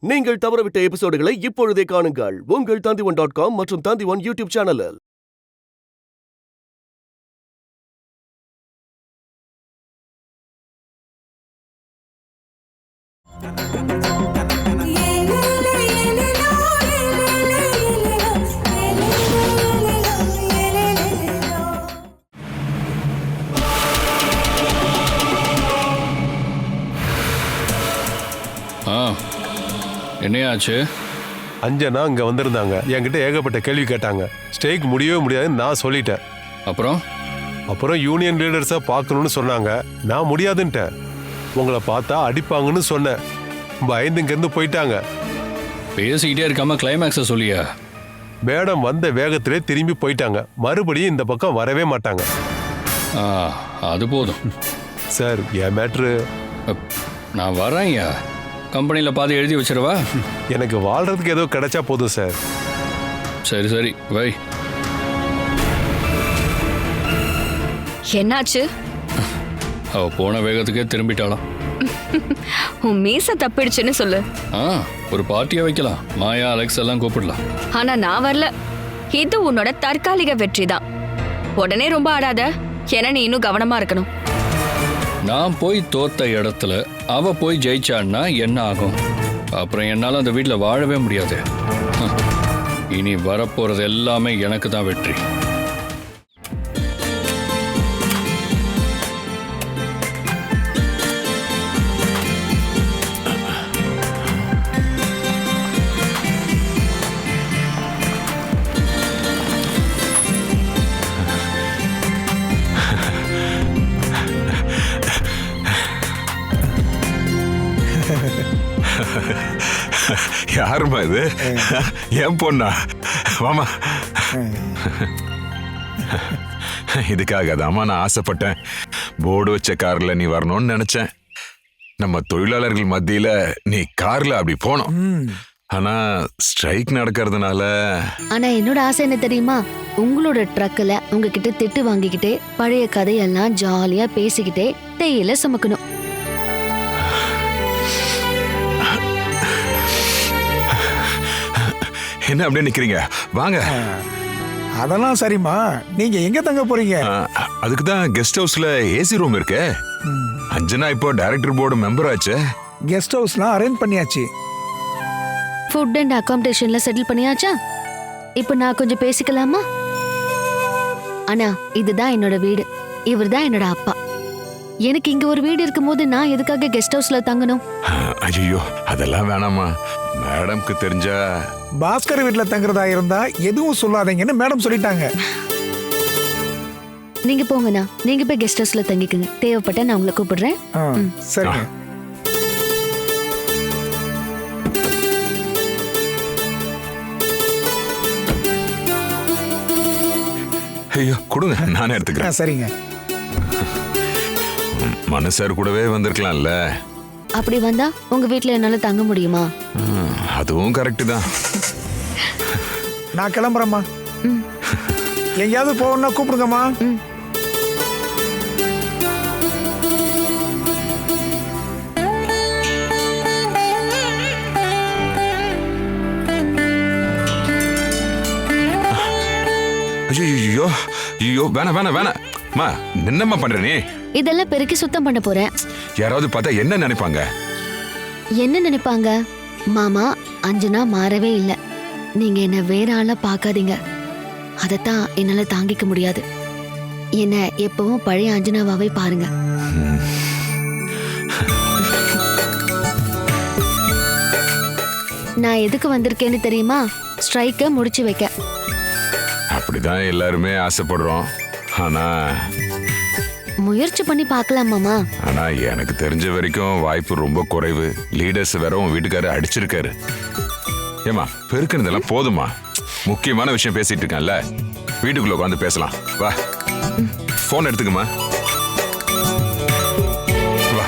நீங்கள் தவறவிட்ட எபிசோடுகளை இப்பொழுதே காணுங்கள் உங்கள் Tandivan.com மற்றும் Tandivan யூடியூப் சேனலில். என்னையாச்சு? அஞ்சனா இங்க வந்திருந்தாங்க. என்கிட்ட ஏகப்பட்ட கேள்வி கேட்டாங்க. ஸ்ட்ரைக் முடியவே முடியாதுன்னு நான் சொல்லிட்டேன். அப்புறம் யூனியன் லீடர்ஸை பார்க்கணும்னு சொன்னாங்க. நான் முடியாதுன்ட்டேன். உங்களை பார்த்தா அடிப்பாங்கன்னு சொன்னேன். பயந்து இங்கிருந்து போயிட்டாங்க. பேசிக்கிட்டே இருக்காம கிளைமேக்ஸை சொல்லியா? மேடம் வந்த வேகத்திலே திரும்பி போயிட்டாங்க. மறுபடியும் இந்த பக்கம் வரவே மாட்டாங்க. அது போதும் சார். என் மேட்ரு நான் வரேன்யா. கம்பெனியில் பாதி எழுதி வச்சிருவா. எனக்கு வாழ்றதுக்கு ஏதோ கிடைச்சா போதும் சார். சரி சரி வை. என்னாச்சு? அவ போன வேகத்துக்கே திரும்பிட்டாளாம். உன் மீச தப்பிடுச்சுன்னு சொல்லு. ஒரு பார்ட்டியை வைக்கலாம். மாயா, அலெக்ஸ் எல்லாம் கூப்பிடலாம். ஆனா நான் வரல. இது உன்னோட தற்காலிக வெற்றி தான். உடனே ரொம்ப ஆடாத. ஏன்னா நீ இன்னும் கவனமா இருக்கணும். நான் போய் தோத்த இடத்துல அவ போய் ஜெயிச்சான்னா என்ன ஆகும்? அப்புறம் என்னால அந்த வீட்டில் வாழவே முடியாது. இனி வரப்போறது எல்லாமே எனக்கு தான் வெற்றி. யாருமா இது? ஏன் பொண்ணா? வாமா. இதுக்காக தாமா நான் ஆசைப்பட்டேன். போர்டு வச்ச கார்ல நீ வரணும்னு நினைச்சேன். நம்ம தொழிலாளர்கள் மத்தியில நீ கார்ல அப்படி போனோம். ஆனா ஸ்ட்ரைக் நடக்கிறதுனால. ஆனா என்னோட ஆசை என்ன தெரியுமா? உங்களோட ட்ரக்ல உங்ககிட்ட திட்டு வாங்கிக்கிட்டே பழைய கதையெல்லாம் ஜாலியா பேசிக்கிட்டே தேயில சுமக்கணும். என்ன அப்படியே நிக்கிறீங்க? வாங்க. அதெல்லாம் சரிம்மா. நீங்க எங்க தங்க போறீங்க? அதுக்கு தான் கெஸ்ட் ஹவுஸ்ல ஏசி ரூம் இருக்கு. அஞ்சனா இப்போ டைரக்டர் போர்டு மெம்பர் ஆச்சு. கெஸ்ட் ஹவுஸ்லாம் அரேஞ்ச் பண்ணியாச்சு. ஃபுட் அண்ட் அகாமடேஷன்ல செட்டில் பண்ணியாச்சா? இப்போ நான் கொஞ்சம் பேசிக்கலாமா? அண்ணா, இதுதான் என்னோட வீடு. இவர் தான் என்னோட அப்பா. எனக்கு இங்க ஒரு வீடு இருக்கும்போது நான் எதுக்காக கெஸ்ட் ஹவுஸ்ல தங்கணும்? ஐயோ, அதெல்லாம் வேணாமா. மேடம்க்கு தெரிஞ்சா. பாஸ்கர் வீட்டுல தங்குறதா இருந்தா எதுவும் சொல்லாதீங்கன்னு மேடம் சொல்லிட்டாங்க. நீங்க போங்கண்ணா. நீங்க போய் கெஸ்ட் ஹவுஸ்ல தங்கிக்குங்க. தேவைப்பட்ட நான் உங்களை கூப்பிடுறேன். சரிங்க. ஐயோ கொடுங்க, நானே எடுத்துக்கிறேன். சரிங்க. மனசார் கூடவே வந்திருக்கலாம்ல. அப்படி வந்தா உங்க வீட்டுல என்னால தங்க முடியுமா? அதுவும் கரெக்ட் தான். நான் கிளம்புறேம்மா. எங்கேயாவது போகணும்னா கூப்பிடுங்கம்மா. ஐயோ ஐயோ, வேணாம் வேணாம் வேணாம். மா, என்னம்மா பண்ற நீ? இதெல்லாம் பெருக்கி சுத்தம் பண்ண போறேன். யாராவது பார்த்தா என்ன நினைப்பாங்க? என்ன நினைப்பாங்க? மாமா, அஞ்சனா மாறவே இல்ல. நீங்க என்ன வேற ஆளா பார்க்காதீங்க. அதத்தான் என்னால தாங்கிக்க முடியாது. என்ன எப்பவும் பழைய அஞ்சனாவாவே பாருங்க. நான் எதுக்கு வந்திருக்கேன்னு தெரியுமா? ஸ்ட்ரைக்க முடிச்சு வைக்க. அப்படிதான் எல்லாருமே ஆசைப்படுறோம். ஆனா முயற்சி பண்ணி பார்க்கலாம் மாமா. ஆனா எனக்கு தெரிஞ்ச வரைக்கும் வாய்ப்பு ரொம்ப குறைவு. லீடர்ஸ் வேற உன் வீட்டுக்காரரு அடிச்சிருக்காரு. ஏமா, பெருக்குனதெல்லாம் போதுமா? முக்கியமான விஷயம் பேசிட்டு இருக்கேன்ல. வீட்டுக்குள்ள உட்காந்து பேசலாம். வா, போன் எடுத்துக்கமா. வா.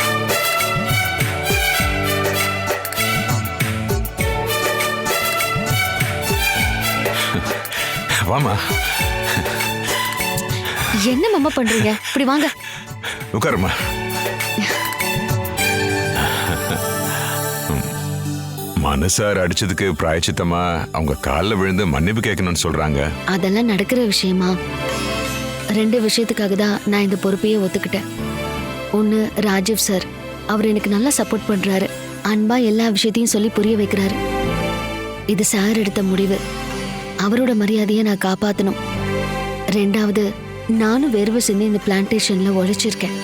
வாமா. என்ன மாமா பண்றீங்க? இப்படி வாங்க. உட்காருமா. மனசார் அடிச்சதுக்கு பிராயச்சித்தமா அவங்க காலில் விழுந்து மன்னிப்பு கேட்கணும்னு சொல்றாங்க. அதெல்லாம் நடக்கிற விஷயமா? 2 விஷயத்துக்காக தான் நான் இந்த பொறுப்பையே ஒத்துக்கிட்டேன். ஒன்று, ராஜீவ் சார். அவர் எனக்கு நல்லா சப்போர்ட் பண்றாரு. அன்பா எல்லா விஷயத்தையும் சொல்லி புரிய வைக்கிறாரு. இது சார் எடுத்த முடிவு. அவரோட மரியாதையை நான் காப்பாற்றணும். 2வது, நானும் வேர்வை சிந்தி இந்த பிளான்டேஷன்ல உழைச்சிருக்கேன்.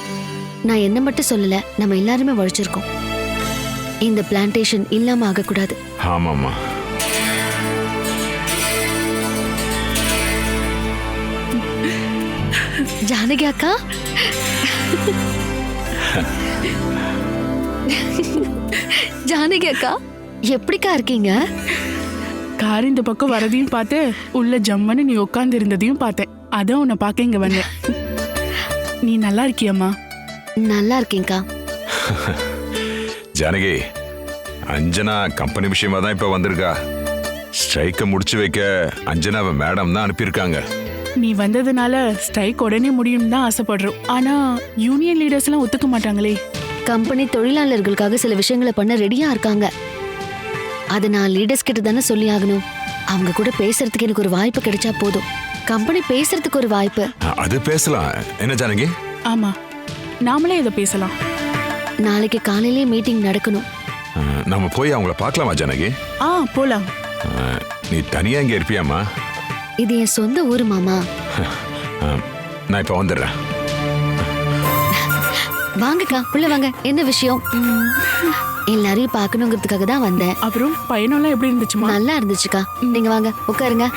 நான் என்ன மட்டும் சொல்லல, நம்ம எல்லாருமே உழைச்சிருக்கோம். இந்த பிளான்டேஷன் இல்லாம ஆகக்கூடாது. ஆமாம்மா. ஜானகி அக்கா, ஜானகி அக்கா எப்படிக்கா இருக்கீங்க? கார் இந்த பக்கம் வரதையும் பார்த்து உள்ள ஜம்மன்னு நீ உட்கார்ந்து இருந்ததையும் பார்த்தேன். அதான் உன்னை பார்க்க இங்க வந்தேன். நீ நல்லா இருக்கியம்மா? நல்லா இருக்கேங்க்கா. ஜானகி, அஞ்சனா கம்பெனி விஷயமா தான் இப்ப வந்திருக்கா. ஸ்ட்ரைக்கை முடிச்சு வைக்க அஞ்சனாவை மேடம் தான் அனுப்பியிருக்காங்க. நீ வந்ததுனால ஸ்ட்ரைக் உடனே முடியும் தான் ஆசைப்படுறோம். ஆனா யூனியன் லீடர்ஸ் எல்லாம் ஒத்துக்க மாட்டாங்களே. கம்பெனி தொழிலாளர்களுக்காக சில விஷயங்களை பண்ண ரெடியா இருக்காங்க. அதை நான் லீடர்ஸ் கிட்ட தானே சொல்லி ஆகணும். அவங்க கூட பேசுறதுக்கு எனக்கு ஒரு வாய்ப்பு கிடைச்சா போதும். கம்பெனி பேசுறதுக்கு ஒரு வாய்ப்பு. அது பேசலாம். என்ன ஜானகி? ஆமா, நாமளே இதை பேசலாம். நாளைக்கு காலையிலே மீட்டிங் நடக்கணும். நம்ம போய் அவங்கள பார்க்கலாமா ஜானகி? போலாம். நீ தனியா இங்க இருப்பியாமா? இது என் சொந்த ஊரு மாமா. நான் இப்ப வந்துடுறேன். வாங்கக்கா, உள்ள வாங்க. என்ன விஷயம்? எல்லாரையும் பார்க்கணுங்கிறதுக்காக தான் வந்தேன். அப்புறம் பயணம்லாம் எப்படி இருந்துச்சுமா? நல்லா இருந்துச்சுக்கா. நீங்க வாங்க, உட்காருங்க.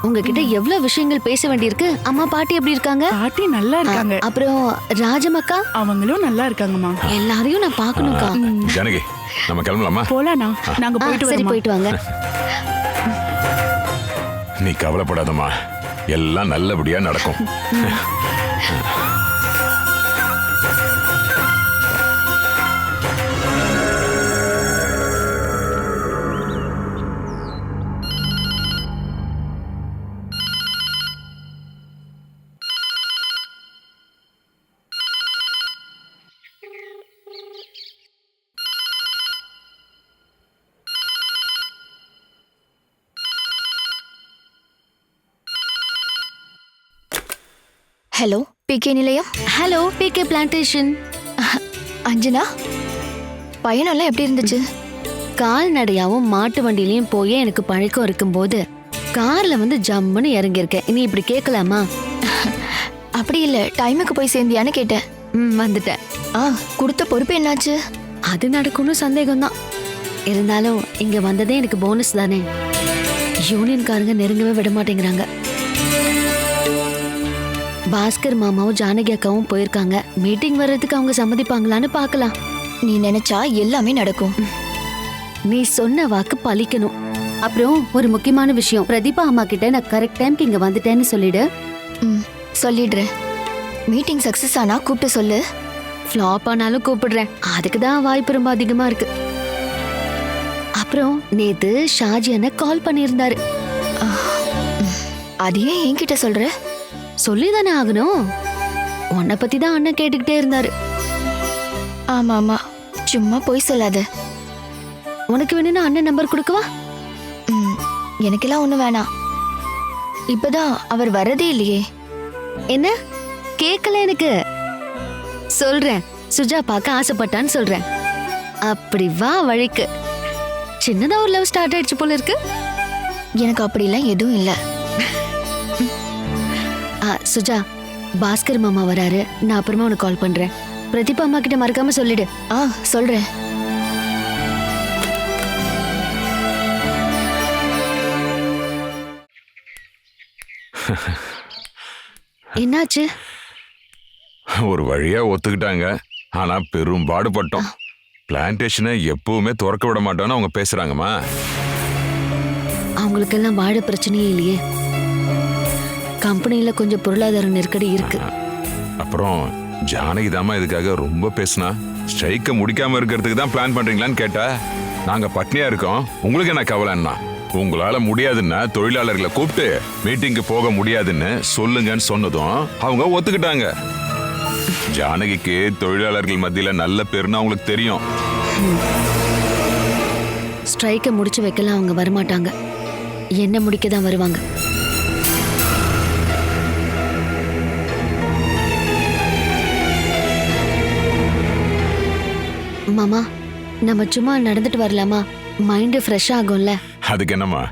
உங்ககிட்ட எவ்வளவு விஷயங்கள் பேச வேண்டியிருக்கு. அம்மா பாட்டி எப்படி இருக்காங்க? பாட்டி நல்லா இருக்காங்க. அப்புறம் ராஜமக்கா அவங்களும் நல்லா இருக்காங்கம்மா. எல்லாரையும் நான் பார்க்கணும்க்கா. ஜானகி, நம்ம கிளம்பலாமா? போலாண்ணா, நாங்க போயிட்டு சரி, வரோம். போயிட்டு வாங்க. நீ கவலைப்படாதம்மா, எல்லாம் நல்லபடியா நடக்கும். ஹலோ, பிகே நிலையம். Hello, PK plantation. அஞ்சனா, பயணம்லாம் எப்படி இருந்துச்சு? கால்நடையாவும் மாட்டு வண்டியிலையும் போய் எனக்கு பழக்கம் இருக்கும்போது கார்ல வந்து ஜம்முன்னு இறங்கியிருக்கேன். இனி இப்படி கேட்கலாமா? அப்படி இல்ல, டைமுக்கு போய் சேர்ந்தியான்னு கேட்டேன். வந்துட்டேன். கொடுத்த பொறுப்பு என்னாச்சு? அது நடக்கும்னு சந்தேகம்தான். இருந்தாலும் இங்க வந்ததே எனக்கு போனஸ் தானே. யூனியன்காரங்க நெருங்கவே விட மாட்டேங்கிறாங்க. பாஸ்கர் மாமாவும் ஜானகி அக்காவும் போயிருக்காங்க. மீட்டிங் வர்றதுக்கு அவங்க சம்மதிப்பாங்களான்னு பார்க்கலாம். நீ நினைச்சா எல்லாமே நடக்கும். நீ சொன்ன வாக்கு பலிக்கணும். அப்புறம் ஒரு முக்கியமான விஷயம், பிரதீபா அம்மா கிட்ட நான் கரெக்ட் டைம்க்கு இங்க வந்துட்டேன்னு சொல்லிடு. சொல்லிடுறேன். மீட்டிங் சக்சஸ் ஆனா கூப்பிட்டு சொல்லு. ஃப்ளாப் ஆனாலும் கூப்பிடுறேன். அதுக்கு தான் வாய்ப்பு ரொம்ப அதிகமா இருக்கு. அப்புறம் நேத்து ஷாஜி அண்ணன் கால் பண்ணியிருந்தாரு. அதையே என்கிட்ட சொல்ற? சொல்லிதானே ஆகணும். உன்னை பத்தி தான் அண்ணன் கேட்டுக்கிட்டே இருந்தாரு. ஆமா ஆமா, சும்மா போய் சொல்லாத. உனக்கு வேணும்னா அண்ணன் நம்பர் கொடுக்கவா? எனக்கெல்லாம் ஒண்ணு வேணாம். இப்பதான் அவர் வரதே இல்லையே. என்ன கேட்கல? எனக்கு சொல்றேன். சுஜா பார்க்க ஆசைப்பட்டான்னு சொல்றேன். அப்படி வா வழிக்கு. சின்னதா ஒரு லவ் ஸ்டார்ட் ஆயிடுச்சு போல இருக்கு. எனக்கு அப்படிலாம் எதுவும் இல்லை. சுஜா, பாஸ்கர் மாமா வராரு. நான் அப்புறமா உனக்கு கால் பண்றேன். பிரதீபா அம்மா கிட்ட மறக்காம சொல்லிடு. சொல்றேன். என்னாச்சு? ஒரு வழியா ஒத்துக்கிட்டாங்க. ஆனா பெரும் பாடுபட்டோம். பிளான்டேஷனை எப்பவுமே திறக்க விட மாட்டோம்னு அவங்க பேசுறாங்கம்மா. அவங்களுக்கெல்லாம் வாழ பிரச்சனையே இல்லையே. கம்பெனியில கொஞ்சம் பொருளாதார நெருக்கடி இருக்கு. அப்புறம் ஜானகி தாமா இதுக்காக ரொம்ப பேசினா. ஸ்ட்ரைக்கை முடிக்காம இருக்கிறதுக்கு தான் பிளான் பண்றீங்களான்னு கேட்டா, நாங்க பட்னியா இருக்கோம், உங்களுக்கு என்ன கவலைன்னா, உங்களால முடியாதுன்னா தொழிலாளர்களை கூப்பிட்டு மீட்டிங்கு போக முடியாதுன்னு சொல்லுங்கன்னு சொன்னதும் அவங்க ஒத்துக்கிட்டாங்க. ஜானகிக்கு தொழிலாளர்கள் மத்தியில நல்ல பேருன்னு அவங்களுக்கு தெரியும். ஸ்ட்ரைக்கை முடிச்சு வைக்கலாம் அவங்க வரமாட்டாங்க. என்ன முடிக்க தான் வருவாங்க. மாமா, நம்ம சும்மா நடந்துட்டு வரலாமா? மைண்டு ஃப்ரெஷ் ஆகும்ல. அதுக்கு என்னம்மா?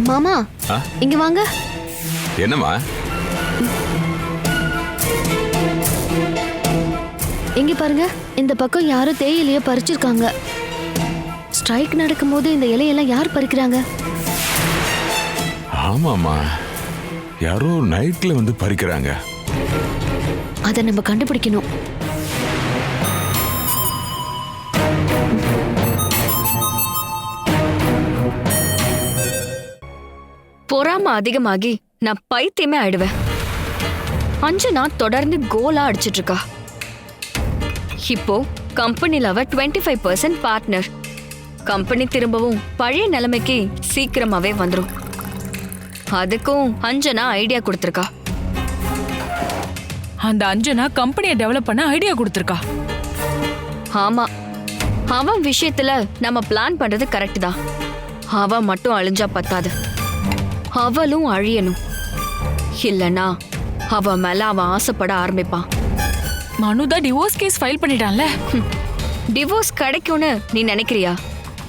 மாமா, இங்க வாங்க. என்னம்மா? இங்க பாருங்க, இந்த பக்கம் யாரும் தேயிலைய பறிச்சிருக்காங்க. ஸ்ட்ரைக் நடக்கும்போது இந்த இலையெல்லாம் யார் பறிக்கிறாங்க? ஆமாமா, யாரோ நைட்ல வந்து பறிக்கிறாங்க. அதை நம்ம கண்டுபிடிக்கணும். பொறாம அதிகமாகி நான் பைத்தியமே ஆயிடுவேன். அஞ்சனா தொடர்ந்து கோலா அடிச்சிட்டு இருக்கா. இப்போ கம்பெனில அவ 25% பார்ட்னர். கம்பெனி திரும்பவும் பழைய நிலைமைக்கு சீக்கிரமாவே வந்துடும். அதுக்கும் அஞ்சனா ஐடியா கொடுத்திருக்கா. அந்த அஞ்சனா கம்பெனியை டெவலப் பண்ண ஐடியா கொடுத்திருக்கா. ஆமா, அவன் விஷயத்துல நம்ம பிளான் பண்றது கரெக்ட் தான். அவன் மட்டும் அழிஞ்சா பத்தாது, அவளும் அழியணும். இல்லனா அவ மேல அவன் ஆசைப்பட ஆரம்பிப்பான். மனுதான் டிவோர்ஸ் கேஸ் ஃபைல் பண்ணிட்டான்ல. டிவோர்ஸ் கிடைக்கும்னு நீ நினைக்கிறியா?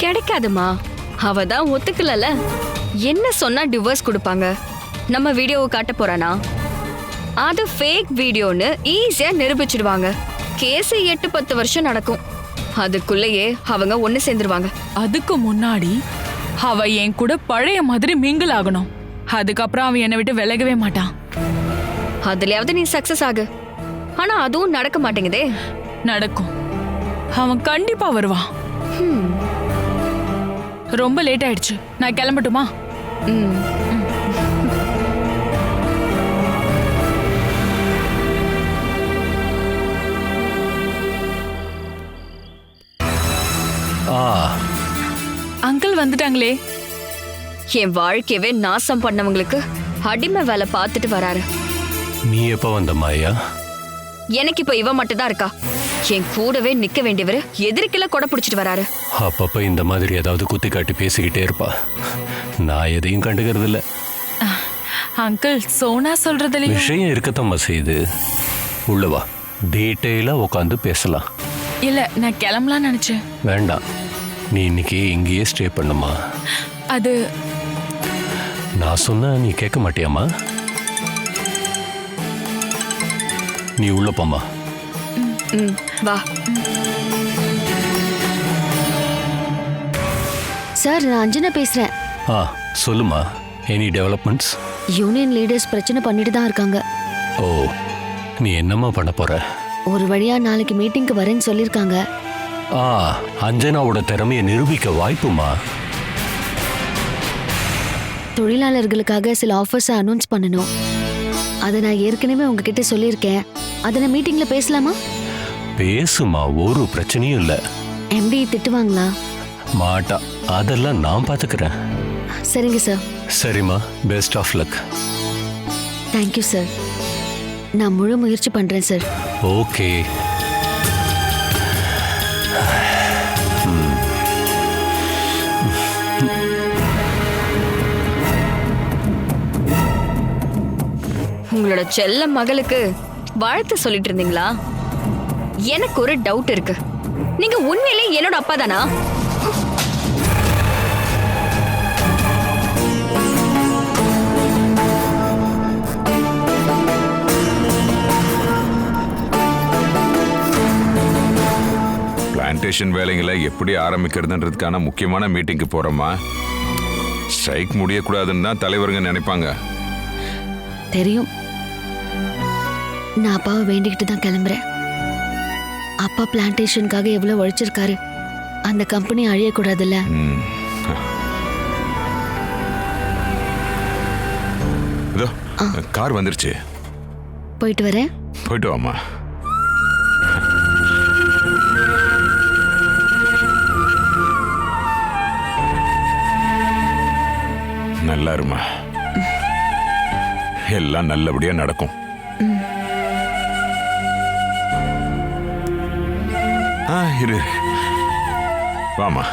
கிடைக்காதுமா. அவ தான் ஒத்துக்கலல. என்ன சொன்னா டிவோர்ஸ் கொடுப்பாங்க? நம்ம வீடியோவை காட்ட போறானா? அது ஃபேக் வீடியோன்னு ஈஸியா நிரூபிச்சிடுவாங்க. கேஸ் 8-10 வருஷம் நடக்கும். அதுக்குள்ளேயே அவங்க ஒண்ணு சேர்ந்துருவாங்க. அதுக்கு முன்னாடி அவ என் கூட பழைய மாதிரி மிங்கிள் ஆகணும். அதுக்கப்புறம் அவன் என்னை விட்டு விலகவே மாட்டான். அதுலயாவது நீ சக்சஸ் ஆகு. ஆனா அதுவும் நடக்க மாட்டேங்குதே. நடக்கும், அவன் கண்டிப்பா வருவான். ரொம்ப லேட் ஆயிடுச்சு, நான் கிளம்பட்டுமா? அங்கிள் வந்துட்டாங்களே. என் வாழ்க்கையவே நாசம் பண்ணவங்களுக்கு அடிமை வேலை பார்த்துட்டு வராரு. நீ எப்ப வந்த மாயா? எனக்கு இப்ப இவ மட்டும் தான் இருக்கா. என் கூடவே நிக்க வேண்டியவரு எதிர்க்கெல்லாம் கொடை பிடிச்சிட்டு வராரு. அப்பப்ப இந்த மாதிரி ஏதாவது குத்தி காட்டி பேசிக்கிட்டே இருப்பா. நான் எதையும் கண்டுக்கிறது இல்ல. அங்கிள், சோனா சொல்றதுலயும் விஷயம் இருக்கத்தான் செய்யுது. உள்ளவா, டீட்டெயிலா உட்காந்து பேசலாம். இல்ல, நான் கிளம்பலாம் நினைச்சேன். வேண்டாம், நீ இன்னைக்கு இங்கேயே ஸ்டே பண்ணுமா. அது நான் சொன்ன நீ கேட்க மாட்டியாமா? நீ உள்ள போமா. வா. சார், நான் அஞ்சனா பேசுறேன். சொல்லுமா. Any developments? யூனியன் லீடர்ஸ் பிரச்சனை பண்ணிட்டு தான் இருக்காங்க. ஓ, நீ என்னம்மா பண்ண போற? ஒரு வழியா நாளைக்கு மீட்டிங்க்கு வரேன்னு சொல்லிருக்காங்க. அஞ்சனாவோட திறமையை நிரூபிக்க வாய்ப்புமா. தொழிலாளர்களுக்காக சில ஆஃபர்ஸை அனௌன்ஸ் பண்ணணும். அதை நான் ஏற்கனவே உங்ககிட்ட சொல்லியிருக்கேன். அதை நான் மீட்டிங்ல பேசலாமா? பேசுமா, ஒரு பிரச்சனையும் இல்லை. எம்டி திட்டுவாங்களா? மாட்டா, அதெல்லாம் நான் பாத்துக்கிறேன். சரிங்க சார். சரிம்மா, best of luck. Thank you sir. நான் முழு முயற்சி பண்றேன் சார். ஓகே. உங்களோட செல்ல மகளுக்கு வாழ்த்து சொல்லிட்டு இருந்தீங்களா? எனக்கு ஒரு டவுட் இருக்கு. நீங்க உண்மையிலே என்னோட அப்பா தானா? பிளான்டேஷன் வேலைங்களை எப்படி ஆரம்பிக்கிறதுன்றதுக்கான முக்கியமான மீட்டிங்க்கு போறோமா. ஸ்ட்ரைக் முடியக்கூடாதுன்னு தான் தலைவருங்க நினைப்பாங்க. தெரியும். நான் அப்பாவை வேண்டிக்கிட்டு தான் கிளம்புறேன். அப்பா பிளான்டேஷனுக்காக எவ்வளவு உழைச்சிருக்காரு. அந்த கம்பெனி அழியக்கூடாதுல்ல. இதோ கார் வந்துருச்சு. போயிட்டு வரேன். போயிட்டு வாமா. நல்லா இருமா, எல்லாம் நல்லபடியா நடக்கும். இரு, வாமா.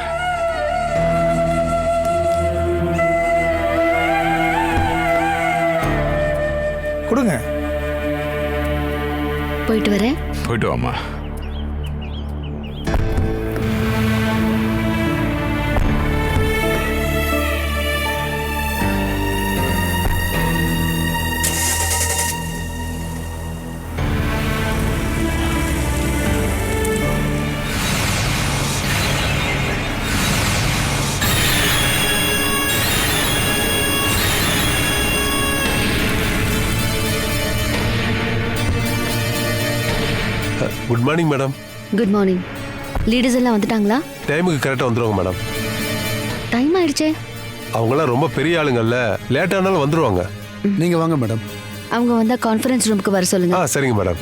கொடுங்க. போயிட்டு வரேன். போயிட்டு வாமா. Good morning madam. Good morning. Leaders எல்லாம் வந்துட்டாங்களா? டைமுக்கு கரெக்டாக வந்துருவாங்க மேடம். டைம் ஆயிடுச்சே. அவங்களாம் ரொம்ப பெரிய ஆளுங்கல்ல, லேட் ஆனாலும் வந்துருவாங்க. நீங்க வாங்க மேடம். அவங்க வந்தா கான்ஃபரன்ஸ் ரூமுக்கு வர சொல்லுங்க. சரிங்க மேடம்.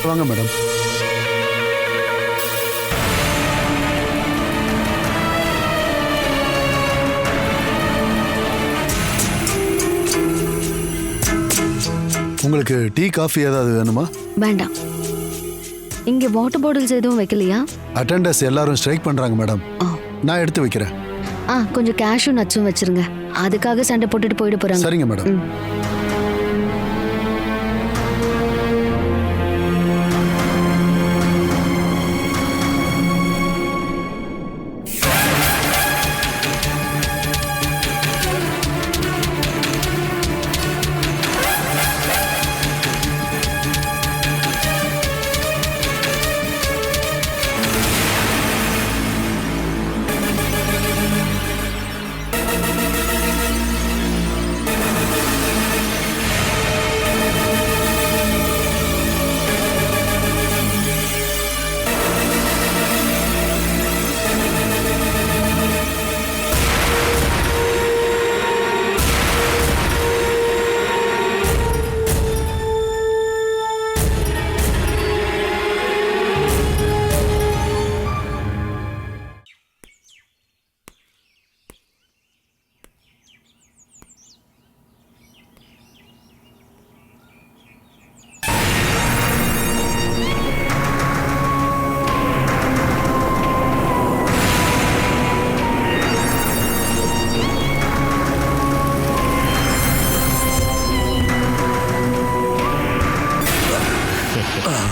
வாங்க மேடம். உங்களுக்கு டீ காஃபி ஏதாவது வேணுமா? வேண்டாம். இங்க வாட்டர் பாட்டில்ஸ் எதுவும் வைக்கலையா? அட்டெண்டர்ஸ் எல்லாரும் ஸ்ட்ரைக் பண்றாங்க மேடம். நான் எடுத்து வைக்கிறேன். கொஞ்சம் கேஷும் நட்ஸும் வச்சிருங்க. அதுக்காக சண்டை போட்டுட்டு போயிட போறாங்க. சரிங்க மேடம்.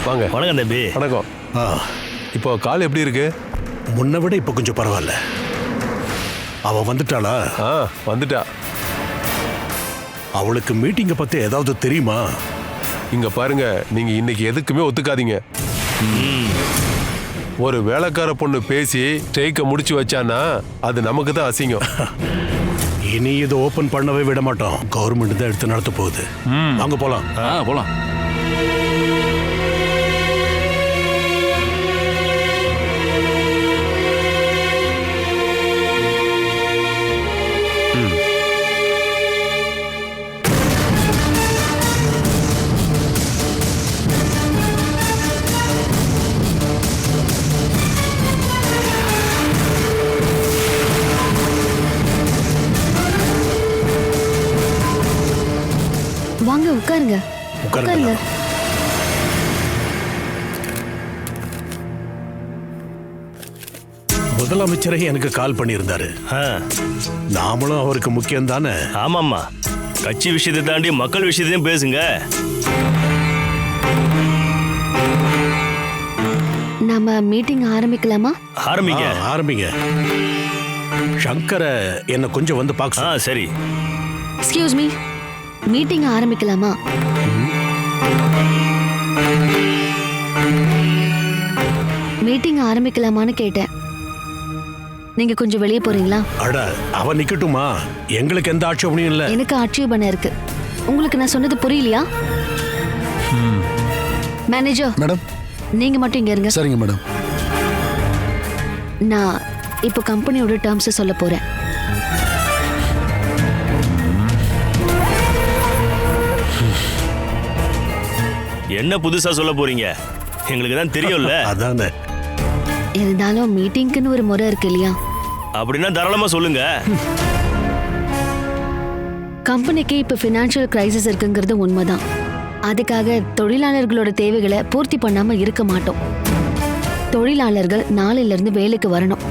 வாங்க. வணக்கம் தம்பி. வணக்கம். இப்போ கால் எப்படி இருக்கு? முன்ன விட இப்போ கொஞ்சம் பரவாயில்ல. அவ வந்துட்டாளா? வந்துட்டா. அவளுக்கு மீட்டிங்கை பத்தி ஏதாவது தெரியுமா? இங்க பாருங்க, நீங்க இன்னைக்கு எதுக்குமே ஒத்துக்காதீங்க. ஒரு வேலைக்கார பொண்ணு பேசி ஸ்ட்ரைக்கை முடிச்சு வச்சானா அது நமக்கு தான் அசிங்கம். இனி இதை ஓபன் பண்ணவே விட மாட்டோம். கவர்மெண்ட் தான் எடுத்து நடத்த போகுது. வாங்க போலாம். போலாம். வாங்க உட்காருங்க. உட்காருங்க. முதலமைச்சரே எனக்கு கால் பண்ணியிருந்தாரு. நாமளும் அவருக்கு முக்கியம் தானே? ஆமாம்மா, கட்சி விஷயத்தை தாண்டி மக்கள் விஷயத்தையும் பேசுங்க. நாம மீட்டிங் ஆரம்பிக்கலாமா? ஆரம்பிங்க. சங்கரை என்ன கொஞ்சம் வந்து பார்க்க. சரி. எக்ஸ்கியூஸ் மீ, மீட்டிங் ஆரம்பிக்கலாமா? மீட்டிங் ஆரம்பிக்கலாமான்னு கேட்டேன். நீங்க கொஞ்சம் வெளியே போறீங்களா? அட, அவ நிக்கட்டுமா? எங்களுக்கு எந்த ஆட்சேபனையும் இல்ல. எனக்கு ஆட்சேபனை இருக்கு. உங்களுக்கு நான் சொன்னது புரியலையா? மேனேஜர் மேடம், நீங்க மட்டும் இங்க இருங்க. சரிங்க மேடம். நான் இப்போ கம்பெனியோட டேர்ம்ஸ் சொல்ல போறேன். என்ன புதுசா சொல்ல போறீங்க? எங்களுக்கு தான் தெரியும்ல. அதானே. இருந்தாலும் மீட்டிங்க்குன்னு ஒரு முறை இருக்கு இல்லையா? அப்படின்னா தாராளமா சொல்லுங்க. கம்பெனிக்கு இப்ப ஃபினான்ஷியல் கிரைசிஸ் இருக்குங்கிறது உண்மைதான். அதுக்காக தொழிலாளர்களோட தேவைகளை பூர்த்தி பண்ணாம இருக்க மாட்டோம். தொழிலாளர்கள் நாளையில இருந்து வேலைக்கு வரணும்.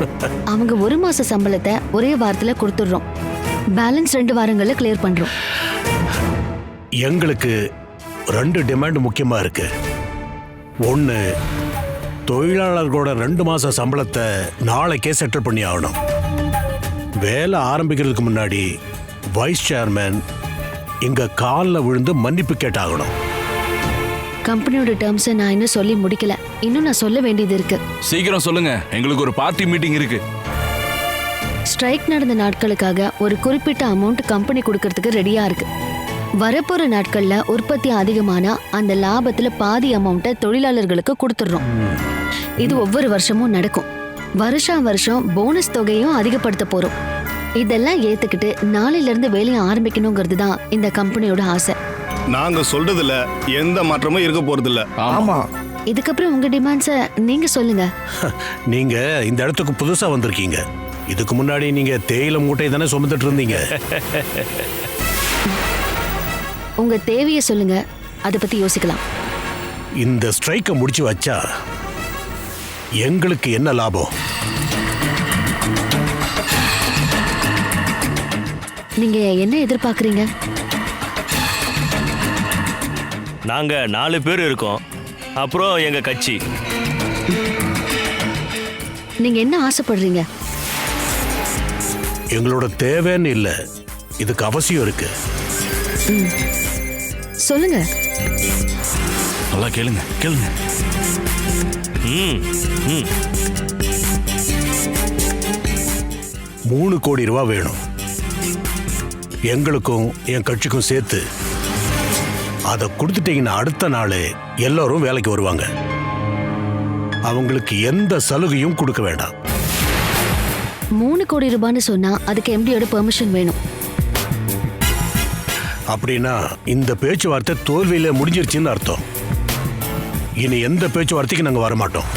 அவங்க 1 மாச சம்பளத்தை ஒரே வாரத்துல கொடுத்துடுறோம். பேலன்ஸ் 2 வாரங்கள்ல கிளியர் பண்றோம். எங்களுக்கு 2 டிமாண்ட் முக்கியமா இருக்கு. ஒன்று, தொழிலாளர்களோட 2 மாச சம்பளத்தை நாளைக்கே செட்டில் பண்ணி ஆகணும். வேலை ஆரம்பிக்கிறதுக்கு முன்னாடி வைஸ் சேர்மேன் இங்க காலில் விழுந்து மன்னிப்பு கேட்டாகணும். கம்பெனியோட டேர்ம்ஸை நான் இன்னும் சொல்லி முடிக்கல. இன்னும் நான் சொல்ல வேண்டியது இருக்கு. சீக்கிரம் சொல்லுங்க, எங்களுக்கு ஒரு பார்ட்டி மீட்டிங் இருக்கு. ஸ்ட்ரைக் நடந்த நாட்களுக்காக ஒரு குறிப்பிட்ட அமௌண்ட் கம்பெனி கொடுக்கறதுக்கு ரெடியா இருக்கு. வரப்போற நாட்கள்ல உற்பத்தி அதிகமானா அந்த லாபத்துல பாதி அமௌண்ட்டை தொழிலாளர்களுக்கு கொடுத்துடுறோம். இது ஒவ்வொரு வருஷமும் நடக்கும். வருஷம் போனஸ் தொகையும் அதிகப்படுத்த போறோம். இதெல்லாம் ஏத்துக்கிட்டு நாளையில இருந்து வேலையை ஆரம்பிக்கணுங்கிறது தான் இந்த கம்பெனியோட ஆசை. நாங்க சொல்றதுல எந்த மாற்றமும் இருக்க போறதில்ல. ஆமா. இதுக்கப்புறம் உங்க டிமாண்ட்ஸை நீங்க சொல்லுங்க. நீங்க இந்த இடத்துக்கு புதுசா வந்திருக்கீங்க. இதுக்கு முன்னாடி நீங்க தேயிலை மூட்டை தானே சுமந்துட்டு இருந்தீங்க. உங்க தேவையை சொல்லுங்க, அதை பத்தி யோசிக்கலாம். இந்த ஸ்ட்ரைக்கை முடிச்சு வச்சா எங்களுக்கு என்ன லாபம்? நீங்க என்ன எதிர்பார்க்கறீங்க? நாங்க 4 பேர் இருக்கோம். அப்புறம் எங்க கட்சி. நீங்க என்ன ஆசைப்படுறீங்க? எங்களோட தேவைன்னு இல்லை, இதுக்கு அவசியம் இருக்கு. சொல்லுங்க. நல்லா கேளுங்க கேளுங்க. 3 கோடி ரூபாய் வேணும். எங்களுக்கும் என் கட்சிக்கும் சேர்த்து. அதை கொடுத்துட்டீங்கன்னா அடுத்த நாளே எல்லாரும் வேலைக்கு வருவாங்க. அவங்களுக்கு எந்த சலுகையும் கொடுக்க வேண்டாம். 3 கோடி ரூபான்னு சொன்னா அதுக்கு எம்டியோட பெர்மிஷன் வேணும். அப்படின்னா இந்த பேச்சுவார்த்தை தோல்வியில முடிஞ்சிருச்சுன்னு அர்த்தம். இனி எந்த பேச்சுவார்த்தைக்கு நாங்க வரமாட்டோம்.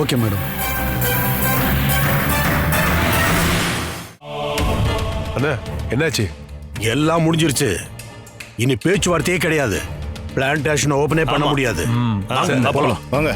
Okay madam. அண்ணா என்னாச்சு? எல்லாம் முடிஞ்சிருச்சு. இனி பேச்சுவார்த்தையே கிடையாது. பிளான்டேஷன் ஓபனே பண்ண முடியாது. வாங்க.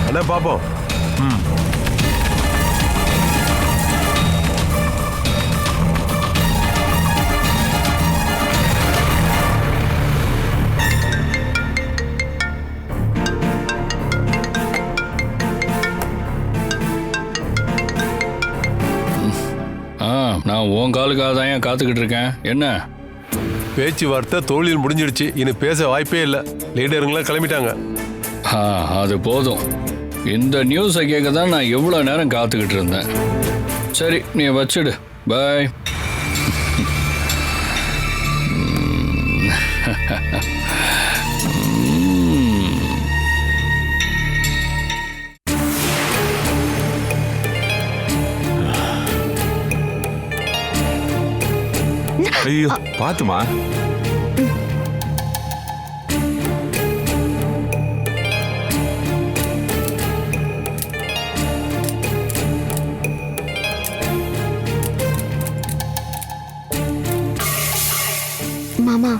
அண்ணா பாப்போம். நான் உன் காலுக்காக தான் ஏன் காத்துக்கிட்டு இருக்கேன். என்ன பேச்சுவார்த்தை தோல்வியில் முடிஞ்சிடுச்சு. இனி பேச வாய்ப்பே இல்லை. லீடருங்களாம் கிளம்பிட்டாங்க. அது போதும். இந்த நியூஸை கேட்க தான் நான் எவ்வளோ நேரம் காத்துக்கிட்டு இருந்தேன். சரி நீ வச்சிடு. பாய். ஐயோ பாத்துமா. மாமா,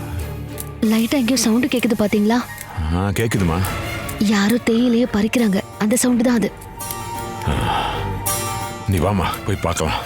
லைட்டா எங்கேயோ சவுண்டு கேக்குது பாத்தீங்களா? கேக்குதுமா. யாரோ தேயிலையே பறிக்கிறாங்க. அந்த சவுண்டு தான் அது. நீ வாமா போய் பார்க்கலாம்.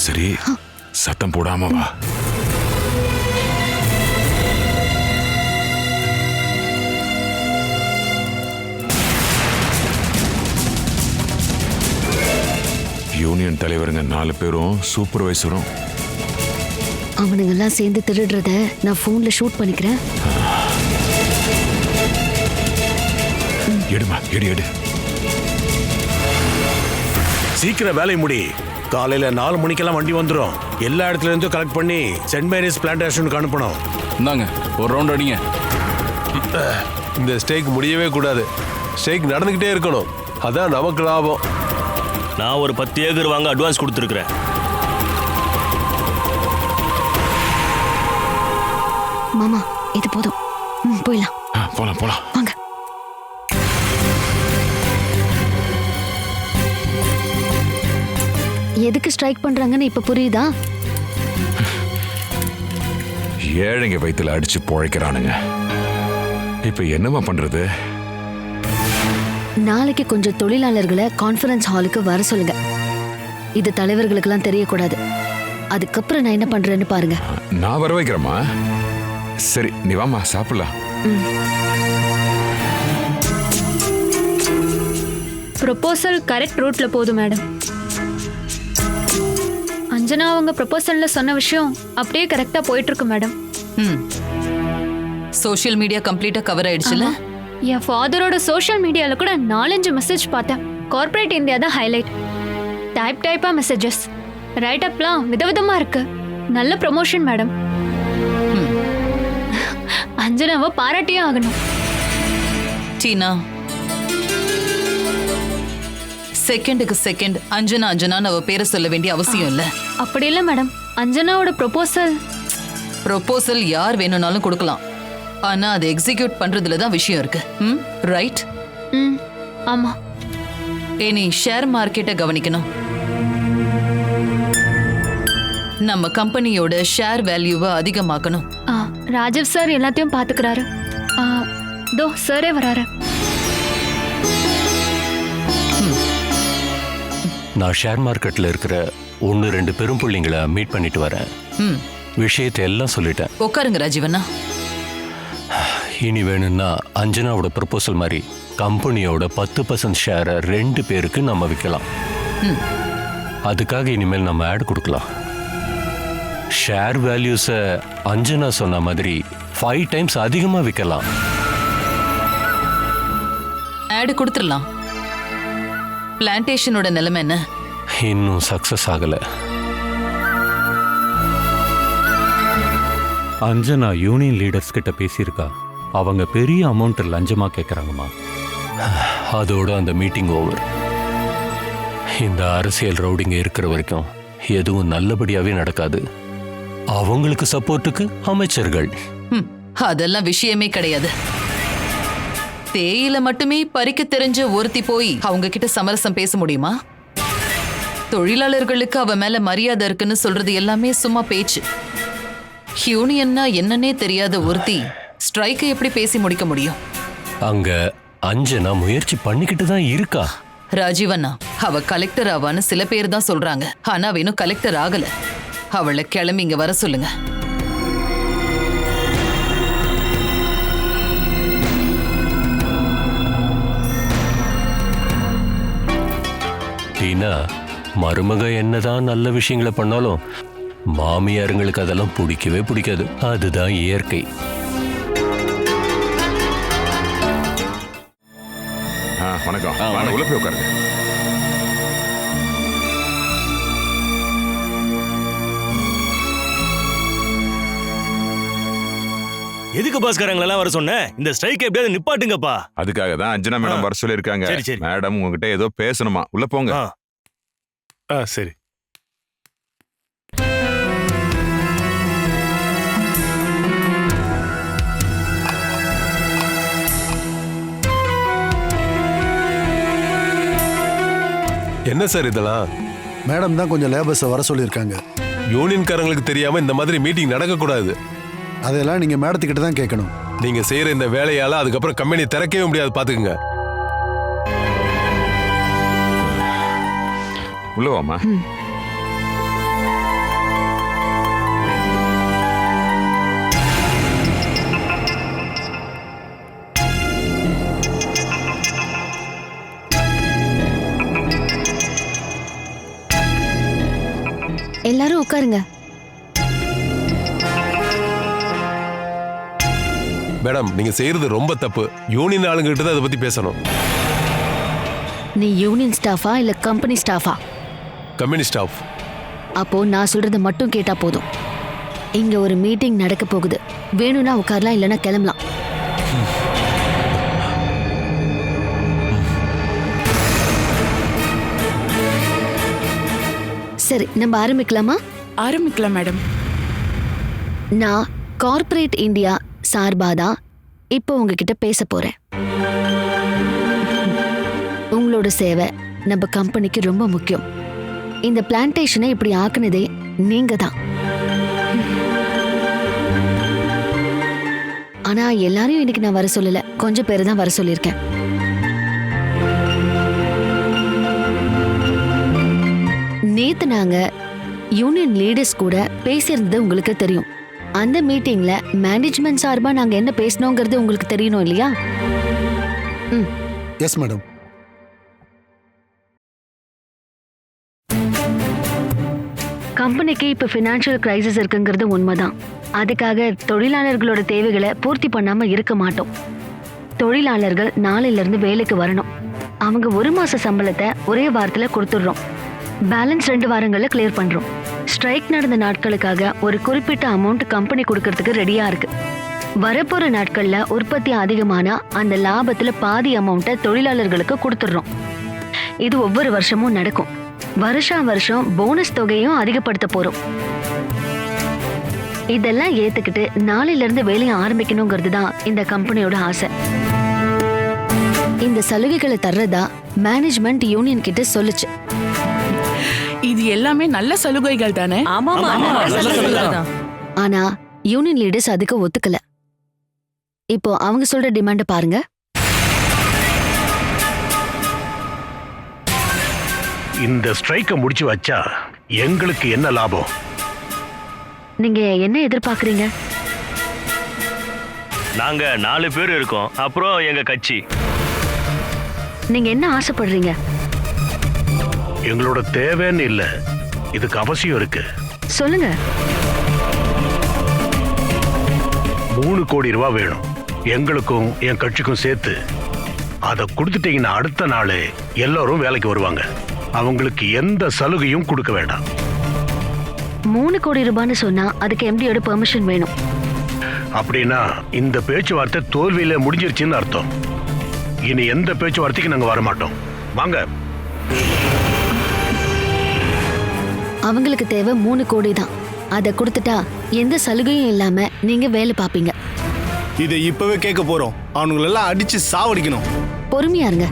சரி சத்தம் போடாம வா. யூனியன் தலைவருங்க 4 பேரும் சூப்பர்வைசரும். அவனுங்கெல்லாம் சேர்ந்து திருடுறத நான் போன்ல ஷூட் பண்ணிக்கிறேன். எடுமா எடு. சீக்கிரம் வேலை முடி. காலையில 4 மணிக்கெல்லாம் வண்டி வந்துடும். எல்லா இடத்துல இருந்தும் கலெக்ட் பண்ணி சென்ட் மேரிஸ் பிளான்டேஷனுக்கு அனுப்பணும். இந்தாங்க ஒரு ரவுண்ட் அடிங்க. இந்த ஸ்ட்ரைக் முடியவே கூடாது. ஸ்ட்ரைக் நடந்துகிட்டே இருக்கணும். அதான் நமக்கு லாபம். நான் ஒரு 10 ஏக்கர் வாங்க அட்வான்ஸ் கொடுத்துருக்குறேன். மாமா இது போதும். போயிடலாம். போலாம். வாங்க. எதுக்கு ஸ்ட்ரைக் பண்றாங்கன்னு இப்ப புரியுதா? ஏழைங்க வயித்துல அடிச்சு பொழைக்கிறானுங்க. இப்ப என்னமா பண்றது? நாளைக்கு கொஞ்சம் தொழிலாளர்களை கான்ஃபரன்ஸ் ஹாலுக்கு வர சொல்லுங்க. இது தலைவர்களுக்கெல்லாம் தெரியக்கூடாது. அதுக்கப்புறம் நான் என்ன பண்றேன்னு பாருங்க. நான் வர வைக்கிறேம்மா. சரி நீ வாமா சாப்பிடலாம். ப்ரொபோசல் கரெக்ட் ரூட்ல போதும் மேடம். அஞ்சனா அவங்க ப்ரொபோசல்ல சொன்ன விஷயம் அப்படியே கரெக்டா போயிட்டு இருக்கு மேடம். சோஷியல் மீடியா கம்ப்ளீட்டா கவர் ஆயிடுச்சுல? என் ஃபாதரோட சோஷியல் மீடியால கூட 4-5 மெசேஜ் பார்த்தேன். கார்ப்பரேட் இந்தியா தான் ஹைலைட். டைப்பா மெசேஜஸ், ரைட் அப்லாம் விதவிதமா இருக்கு. நல்ல ப்ரமோஷன் மேடம். அஞ்சனாவை பாராட்டியே ஆகணும். டீனா, செகண்டுக்கு செகண்ட் அஞ்சனா அவ பேரை சொல்ல வேண்டிய அவசியம் இல்ல. அப்படி இல்ல மேடம். அஞ்சனாவோட ப்ரொபோசல் யார் வேணும்னாலும் கொடுக்கலாம். ஆனா அதை எக்ஸிக்யூட் பண்றதுல தான் விஷயம் இருக்கு. ரைட்? ஆமா. நீ ஷேர் மார்க்கெட்டை கவனிக்கணும். நம்ம கம்பெனியோட ஷேர் வேல்யூவை அதிகமாக்கணும். ராஜீவ் சார் எல்லாத்தையும் பாத்துக்கிறாரு. தோ சாரே வராரு. நான் ஷேர் மார்க்கெட்ல இருக்கிற 1-2 பெரும் புள்ளிங்களை மீட் பண்ணிட்டு வரேன். விஷயத்தை எல்லாம் சொல்லிட்டேன். உட்காருங்க ராஜீவண்ணா. இனி வேணும்னா அஞ்சனாவோட ப்ரொபோசல் மாதிரி கம்பெனியோட 10% ஷேரை 2 பேருக்கு நம்ம விற்கலாம். அதுக்காக இனிமேல் நம்ம ஆட் கொடுக்கலாம். ஷேர் வேல்யூஸை அஞ்சனா சொன்ன மாதிரி 5 டைம்ஸ் அதிகமாக விற்கலாம். ஆட் கொடுத்துடலாம். பிளான்டேஷனோட நிலைமை என்ன? இன்னும் சக்சஸ் ஆகல. அஞ்சனா யூனியன் லீடர்ஸ் கிட்ட பேசியிருக்கா. அவங்க பெரிய அமௌண்ட் லஞ்சமா கேட்கறாங்கம்மா. அதோட அந்த மீட்டிங் ஓவர். இந்த அரசியல் ரவுடிங்க இருக்கிற வரைக்கும் எதுவும் நல்லபடியாவே நடக்காது. அவங்களுக்கு சப்போர்ட்டுக்கு அமைச்சர்கள். அதெல்லாம் விஷயமே கிடையாது. தேயில மட்டுமே பறிக்க தெரிஞ்ச ஒருத்தி போய் அவங்க கிட்ட சமரசம் பேச முடியுமா? தொழிலாளர்களுக்கு அவ மேல மரியாதை இருக்குன்னு சொல்றது எல்லாமே சும்மா பேச்சு. யூனியன்னா என்னன்னே தெரியாத ஒருத்தி ஸ்ட்ரைக்கை எப்படி பேசி முடிக்க முடியும்? அங்க அஞ்சனா முயற்சி பண்ணிக்கிட்டு தான் இருக்கா. ராஜீவண்ணா, அவ கலெக்டர் ஆவான்னு சில பேர் தான் சொல்றாங்க. ஆனா அவ இன்னும் கலெக்டர் ஆகல. அவளை கிளம்பி இங்க வர சொல்லுங்க. டீனா, மருமக என்னதான் நல்ல விஷயங்களை பண்ணாலும் மாமியாருங்களுக்கு அதெல்லாம் பிடிக்கவே பிடிக்காது. அதுதான் இயற்கை. வணக்கம். உள்ள போய் உட்காருங்க. எதுக்கு பாஸ்காரங்களெல்லாம் வர சொன்னேன்? இந்த ஸ்ட்ரைக் எப்படியாவது நிப்பாட்டுங்கப்பா. அதுக்காக தான் அஞ்சனா மேடம் வர சொல்லியிருக்காங்க. மேடம் உங்ககிட்ட ஏதோ பேசணுமா? உள்ள போங்க. சரி. என்ன சார் இதெல்லாம்? மேடம் தான் கொஞ்சம் லேபர்ஸை வர சொல்லியிருக்காங்க. யூனியன்காரங்களுக்கு தெரியாம இந்த மாதிரி மீட்டிங் நடக்கக்கூடாது. அதெல்லாம் நீங்க மேடத்துக்கிட்ட தான் கேட்கணும். நீங்க செய்யற இந்த வேலையால அதுக்கப்புறம் கம்பெனி திறக்கவே முடியாது, பாத்துக்குங்க. உள்ளவாமா. உட்காருங்க. மேடம் நீங்க செய்யறது ரொம்ப தப்பு. யூனியன் ஆளுங்கிட்ட தான் அதை பத்தி பேசணும். நீ யூனியன் ஸ்டாஃபா இல்ல கம்பெனி ஸ்டாஃபா? Company staff. அப்போ நான் சொல்றத மட்டும் கேட்டா போதும். இங்க ஒரு மீட்டிங் நடக்க போகுது. வேணும்னா உட்காரலாம், இல்லைன்னா கிளம்பலாம். சரி, நம்ம ஆரம்பிக்கலாமா? ஆரம்பிக்கலாம் மேடம். நான் கார்ப்பரேட் இந்தியா சார்பாதான் இப்போ உங்ககிட்ட பேச போறேன். உங்களோட சேவை நம்ம கம்பெனிக்கு ரொம்ப முக்கியம். இந்த பிளான்டேஷனை இப்படி ஆக்குனதே நீங்க தான். ஆனா எல்லாரையும் இன்னைக்கு நான் வர சொல்லல, கொஞ்சம் பேர் தான் வர சொல்லியிருக்கேன். நேத்து நாங்க யூனியன் லீடர்ஸ் கூட பேசியிருந்தது உங்களுக்கு தெரியும். அந்த மீட்டிங்ல மேனேஜ்மெண்ட் சார்பா நாங்க என்ன பேசணுங்கிறது உங்களுக்கு தெரியணும் இல்லையா? Yes madam. கம்பெனிக்கு இப்ப ஃபினான்ஷியல் கிரைசிஸ் இருக்குங்கிறது உண்மைதான். அதுக்காக தொழிலாளர்களோட தேவைகளை பூர்த்தி பண்ணாம இருக்க மாட்டோம். தொழிலாளர்கள் நாளையில இருந்து வேலைக்கு வரணும். அவங்க 1 மாச சம்பளத்தை ஒரே வாரத்துல கொடுத்துடுறோம். பேலன்ஸ் 2 வாரங்கள்ல கிளியர் பண்றோம். ஸ்ட்ரைக் நடந்த நாட்களுக்காக ஒரு குறிப்பிட்ட அமௌண்ட் கம்பெனி கொடுக்கறதுக்கு ரெடியா இருக்கு. வரப்போற நாட்கள்ல உற்பத்தி அதிகமானா அந்த லாபத்துல பாதி அமௌண்ட்டை தொழிலாளர்களுக்கு கொடுத்துடுறோம். இது ஒவ்வொரு வருஷமும் நடக்கும். வருஷம் போனஸ் தொகையும் அதிகப்படுத்த போறோம். இதெல்லாம் ஏத்துக்கிட்டு நாளையில இருந்து வேலையை ஆரம்பிக்கணுங்கிறது தான் இந்த கம்பெனியோட ஆசை. இந்த சலுகைகளை தர்றதா மேனேஜ்மெண்ட் யூனியன் கிட்ட சொல்லுச்சு. இது எல்லாமே நல்ல சலுகைகள் தானே? ஆனா யூனியன் லீடர்ஸ் அதுக்கு ஒத்துக்கல. இப்போ அவங்க சொல்ற டிமாண்ட பாருங்க. இந்த ஸ்ட்ரைக்கை முடிச்சு வச்சா எங்களுக்கு என்ன லாபம்? நீங்க என்ன எதிர்பார்க்கறீங்க? நாங்க 4 பேர் இருக்கோம். அப்புறம் எங்க கட்சி. நீங்க என்ன ஆசைப்படுறீங்க? எங்களோட தேவைன்னு இல்ல, இதுக்கு அவசியம் இருக்கு. சொல்லுங்க. 3 கோடி ரூபாய் வேணும், எங்களுக்கும் என் கட்சிக்கும் சேர்த்து. அதை கொடுத்துட்டீங்கன்னா அடுத்த நாள் எல்லாரும் வேலைக்கு வருவாங்க. அவங்களுக்கு எந்த சலுகையும் கொடுக்க வேண்டாம். 3 கோடி ரூபான்னு சொன்னா அதுக்கு எம்டியோட பெர்மிஷன் வேணும். அப்படின்னா இந்த பேச்சுவார்த்தை தோல்வியில முடிஞ்சிருச்சுன்னு அர்த்தம். இனி எந்த பேச்சுவார்த்தைக்கு நாங்க வரமாட்டோம். வாங்க. அவங்களுக்கு தேவை 3 கோடி தான். அதை கொடுத்துட்டா எந்த சலுகையும் இல்லாம நீங்க வேலை பார்ப்பீங்க. இதை இப்பவே கேட்க போறோம். அவனுங்களெல்லாம் அடிச்சு சாவடிக்கணும். பொறுமையா இருங்க.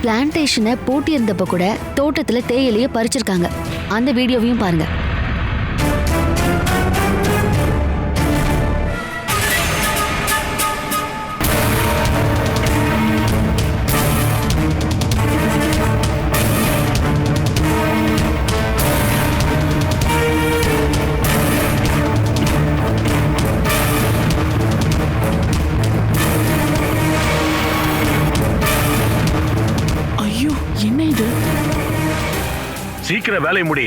பிளான்டேஷனை பூட்டி இருந்தப்ப கூட தோட்டத்துல தேயிலைய பறிச்சிருக்காங்க. அந்த வீடியோவையும் பாருங்க. சீக்கிரம் வேலை முடி.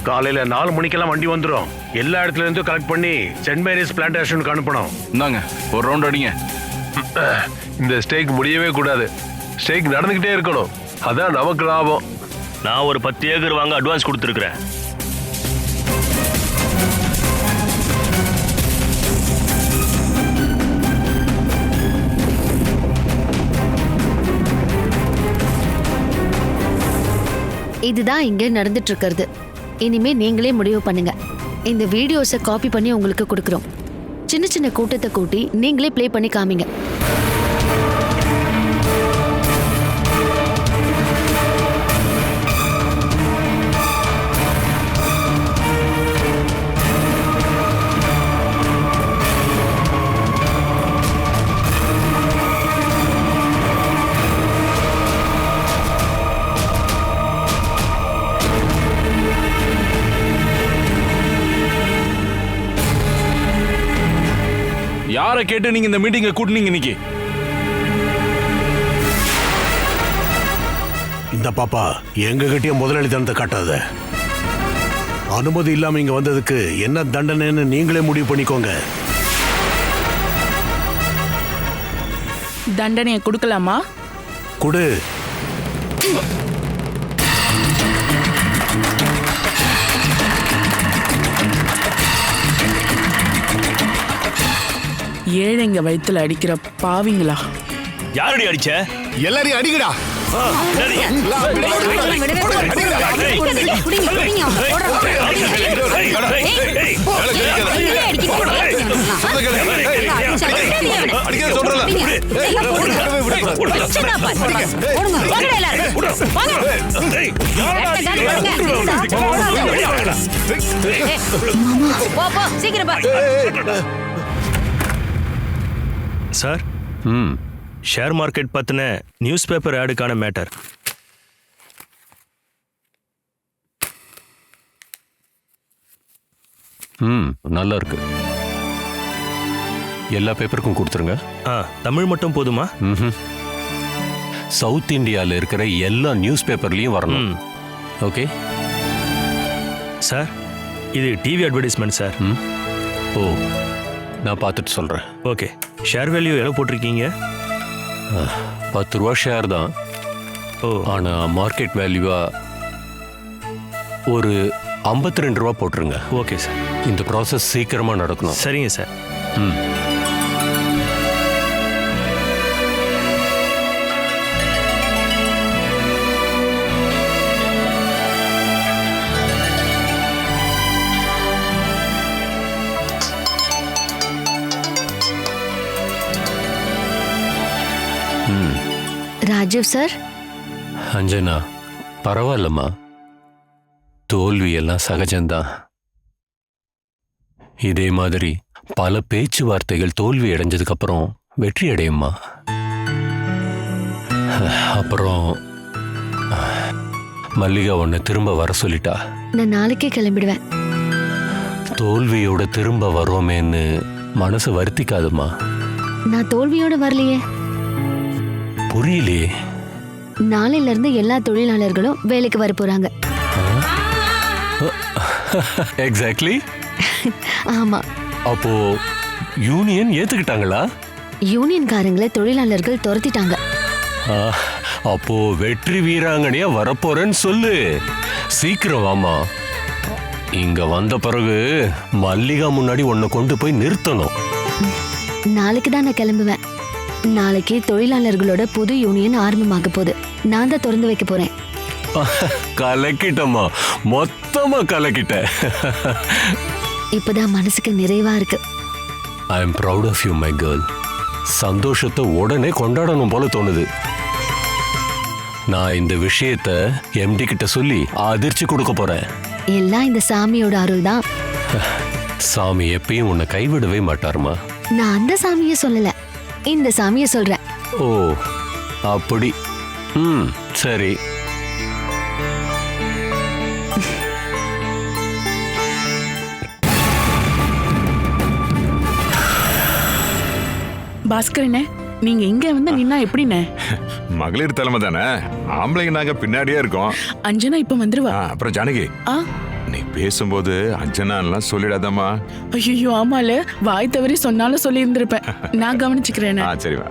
காலையில 4 மணிக்கெல்லாம் வண்டி வந்துடும். எல்லா இடத்துல இருந்தும் கலெக்ட் பண்ணி சென்ட் மேரிஸ் பிளான்டேஷனுக்கு அனுப்பணும். இந்தாங்க ஒரு ரவுண்ட் அடிங்க. இந்த ஸ்ட்ரைக் முடியவே கூடாது. ஸ்ட்ரைக் நடந்துகிட்டே இருக்கணும். அதான் நமக்கு லாபம். நான் ஒரு 10 ஏக்கர் வாங்க அட்வான்ஸ் கொடுத்துருக்கிறேன். இதுதான் இங்க நடந்துட்டு இருக்கிறது. இனிமே நீங்களே முடிவு பண்ணுங்க. இந்த வீடியோஸை காப்பி பண்ணி உங்களுக்கு கொடுக்குறோம். சின்ன சின்ன கூட்டத்தை கூட்டி நீங்களே ப்ளே பண்ணி காமிங்க. யாரை கேட்டு நீங்க இந்த மீட்டிங்கை கூட்டினீங்க இன்னைக்கு? இந்த பாப்பா எங்க கிட்டயும் முதலாளித்தனத்தை காட்டாத. அனுமதி இல்லாம இங்க வந்ததுக்கு என்ன தண்டனைன்னு நீங்களே முடிவு பண்ணிக்கோங்க. தண்டனையை கொடுக்கலாமா? கொடு. ஏழைங்க வயித்துல அடிக்கிற பாவிங்களா? யாரடி அடிச்ச? எல்லாரையும் அடிக்கடா. சார், ஷேர் மார்க்கெட் பத்தின நியூஸ் பேப்பர் ஆடுக்கான மேட்டர். நல்லா இருக்கு. எல்லா பேப்பருக்கும் கொடுத்துருங்க. தமிழ் மட்டும் போதுமா? சவுத் இந்தியாவில் இருக்கிற எல்லா நியூஸ் பேப்பர்லயும் வரணும். ஓகே சார், இது டிவி அட்வர்டைஸ்மெண்ட் சார். ஓ, நான் பார்த்துட்டு சொல்றேன். ஓகே. ஷேர் வேல்யூ எவ்வளோ போட்டிருக்கீங்க? 10 ரூபா ஷேர் தான். ஆனா மார்க்கெட் வேல்யூவா ஒரு 52 ரூபா போட்டுருங்க. Okay sir. இந்த ப்ராசஸ் சீக்கிரமா நடக்கணும். சரிங்க சார். ராஜீவ் சார். அஞ்சனா, பரவாயில்லம்மா. தோல்வி எல்லாம் சகஜம்தான். இதே மாதிரி பல பேச்சுவார்த்தைகள் தோல்வி அடைஞ்சதுக்கு அப்புறம் வெற்றி அடையும்மா. அப்புறம் மல்லிகா உன்னை திரும்ப வர சொல்லிட்டா. நான் நாளைக்கே கிளம்பிடுவேன். தோல்வியோட திரும்ப வரோமேன்னு மனசு வருத்திக்காதுமா. நான் தோல்வியோட வரலையே. புரியலையே. நாளையில இருந்து எல்லா தொழிலாளர்களும் வேலைக்கு வர போறாங்க. எக்ஸாக்ட்லி. ஆமா. அப்போ யூனியன் ஏத்துக்கிட்டாங்களா? யூனியன்காரங்களை தொழிலாளர்கள் துரத்திட்டாங்க. அப்போ வெற்றி வீராங்கனையா வரப்போறேன்னு சொல்லு. சீக்கிரம் வாமா. இங்க வந்த பிறகு மல்லிகா முன்னாடி உன்னை கொண்டு போய் நிறுத்தணும். நாளைக்கு தான் நான் கிளம்புவேன். நாளைக்கு தொழிலாளர்களோட புது யூனியன் ஆரம்பமாக போகுது. நான் தான் திறந்து வைக்க போறேன். கலக்கிட்டமா, மொத்தமா கலக்கிட்ட. இப்பதான் மனசுக்கு நிறைவா இருக்கு. I am proud of you my girl. சந்தோஷத்தை உடனே கொண்டாடணும் போல தோணுது. நான் இந்த விஷயத்த எம்டி கிட்ட சொல்லி அதிர்ச்சி கொடுக்க போறேன். எல்லாம் இந்த சாமியோட அருள் தான். சாமி எப்பயும் உன்னை கைவிடவே மாட்டாருமா. நான் அந்த சாமியை சொல்லல, இந்த சாமியை சொல்றேன். ஓ, அப்படி. சரி. பாஸ்கரனே, நீங்க இங்க வந்து நின்னா எப்படினே? மகளிர் தலைமை தானே, ஆம்பளைங்க நாங்க பின்னாடியே இருக்கோம். அஞ்சனா இப்ப வந்துருவா. அப்புறம் ஜானகி, நீ பேசும்போது அஞ்சனான்லாம் சொல்லிடாதம்மா. ஐயோ ஆமால, வாய் தவறி சொன்னாலும் சொல்லி இருந்திருப்பேன். நான் கவனிச்சுக்கிறேன். சரிவா.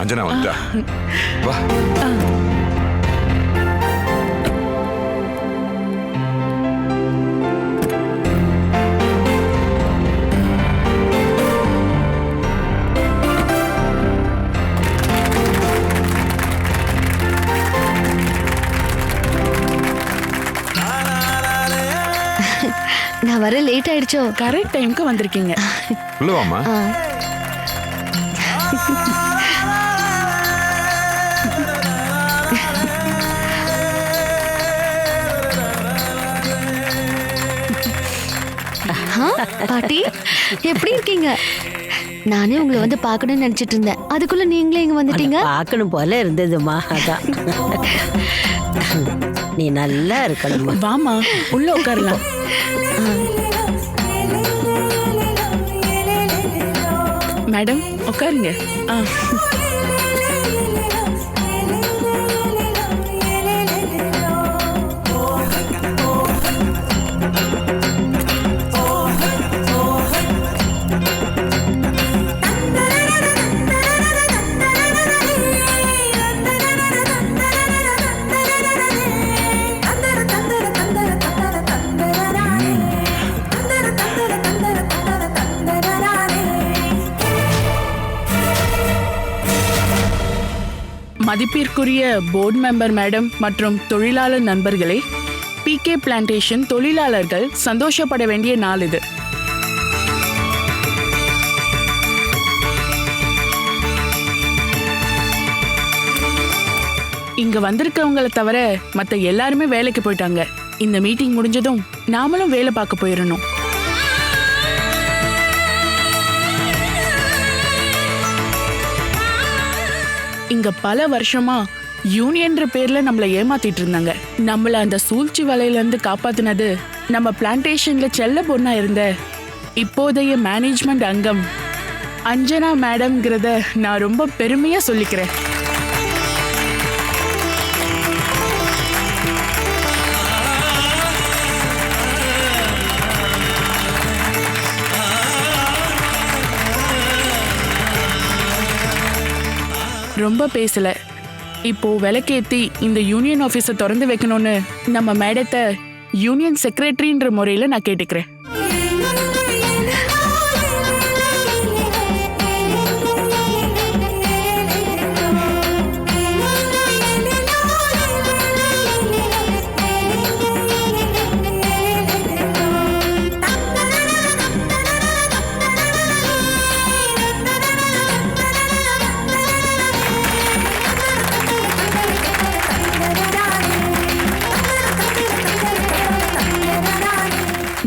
அஞ்சனா வந்துட்டா. வா. நான் வர லேட் ஆயிடுச்சோ? கரெக்ட் டைம்க்கு வந்திருக்கீங்க. உள்ளவாமா. பாட்டி எப்படி இருக்கீங்க? நானே உங்களை வந்து பார்க்கணும்னு நினைச்சிட்டு இருந்தேன். அதுக்குள்ள நீங்களே இங்க வந்துட்டீங்க. பார்க்கணும் போல இருந்ததுமா, அதான். நீ நல்லா இருக்கணும். வாமா, உள்ள உட்காரலாம். மேடம், உட்காருங்க. மதிப்பிற்குரிய போர்டு மெம்பர் மேடம் மற்றும் தொழிலாளர் நண்பர்களே, PK பிளான்டேஷன் தொழிலாளர்கள் சந்தோஷப்பட வேண்டிய நாள் இது. இங்க வந்திருக்கவங்களை தவிர மத்த எல்லாருமே வேலைக்கு போயிட்டாங்க. இந்த மீட்டிங் முடிஞ்சதும் நாமளும் வேலை பார்க்க போயிடணும். இங்க பல வருஷமா யூனியன்ற பேர்ல நம்மள ஏமாத்திட்டு இருந்தாங்க. நம்மள அந்த சூழ்ச்சி வலையில இருந்து காப்பாத்தினது நம்ம பிளான்டேஷன்ல செல்ல பொண்ணா இருந்த இப்போதைய மேனேஜ்மெண்ட் அங்கம் அஞ்சனா மேடம்ங்கிறத நான் ரொம்ப பெருமையா சொல்லிக்கிறேன். ரொம்ப பேசல. இப்போ விளக்கேத்தி இந்த யூனியன் ஆபீஸை திறந்து வைக்கணும்னு நம்ம மேடத்தை யூனியன் செக்ரட்டரின்ற முறையில நான் கேட்டுக்கிறேன்.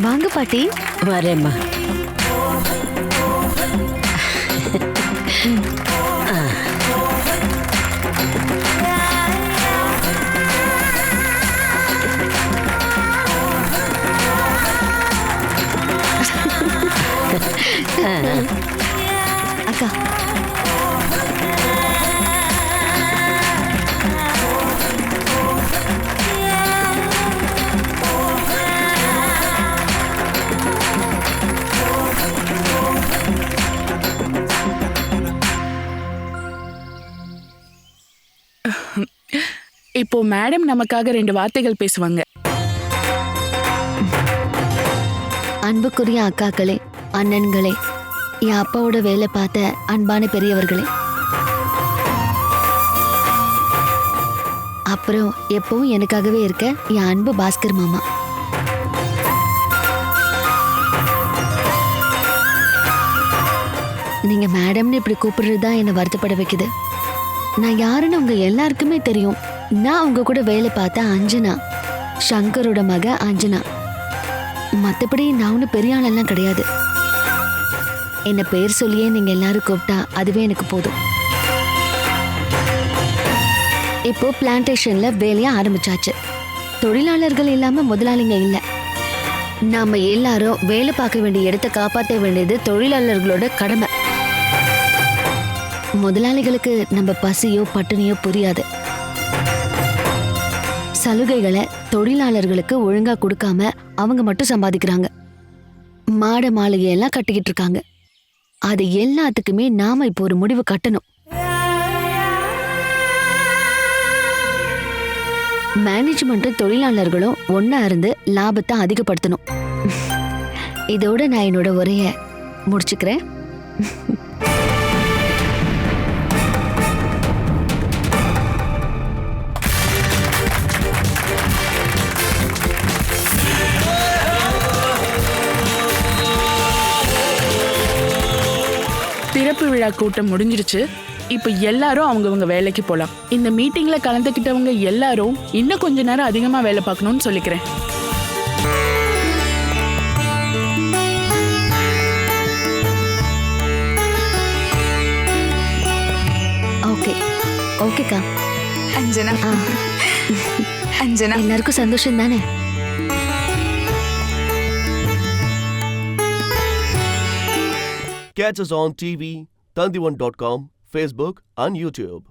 வாங்க பாட்டி. வரேம்மா. அக்கா, இப்போ மேடம் நமக்காக 2 வார்த்தைகள் பேசுவாங்க. அன்புக்குரிய அக்காக்களே, அண்ணன்களே, என் அப்பாவோட வேலை பார்த்த அன்பான பெரியவர்களே, அப்புறம் எப்பவும் எனக்காகவே இருக்க என் அன்பு பாஸ்கர் மாமா, நீங்க மேடம்னு இப்படி கூப்பிடுறதுதான் என்னை வருத்தப்பட வைக்குது. நான் யாருன்னு உங்க எல்லாருக்குமே தெரியும். நான் உங்க கூட வேலை பார்த்த அஞ்சனா, சங்கரோட மக அஞ்சனா. மற்றபடி நான் ஒன்றும் பெரிய ஆளெல்லாம் கிடையாது. என்ன பேர் சொல்லியே நீங்க எல்லாரும் கூப்பிட்டா அதுவே எனக்கு போதும். இப்போ பிளான்டேஷன்ல வேலையா ஆரம்பிச்சாச்சு. தொழிலாளர்கள் இல்லாம முதலாளிங்க இல்லை. நாம எல்லாரும் வேலை பார்க்க வேண்டிய இடத்தை காப்பாற்ற வேண்டியது தொழிலாளர்களோட கடமை. முதலாளிகளுக்கு நம்ம பசியோ பட்டினியோ புரியாது. சலுகைகளை தொழிலாளர்களுக்கு ஒழுங்கா கொடுக்காம அவங்க மட்டும் சம்பாதிக்கிறாங்க. மாட மாளிகையெல்லாம் கட்டிக்கிட்டு இருக்காங்க. அது எல்லாத்துக்குமே நாம இப்போ ஒரு முடிவு கட்டணும். மேனேஜ்மெண்ட்டும் தொழிலாளர்களும் ஒன்னா இருந்து லாபத்தை அதிகப்படுத்தணும். இதோட நான் என்னோட உரையை முடிச்சுக்கிறேன். திறப்பு விழா கூட்டம் முடிஞ்சிருச்சு. இப்ப எல்லாரும் அவங்கவங்க வேலைக்கு போலாம். இந்த மீட்டிங்ல கலந்துக்கிட்டவங்க எல்லாரும் இன்னும் கொஞ்ச நேரம் அதிகமா வேலை பார்க்கணும்னு சொல்லிக்கிறேன். ஓகே ஓகேக்கா. அஞ்சனா, அஞ்சனா, எல்லாருக்கும் சந்தோஷம் தானே? Catch us on TV, tandivan.com, Facebook and YouTube.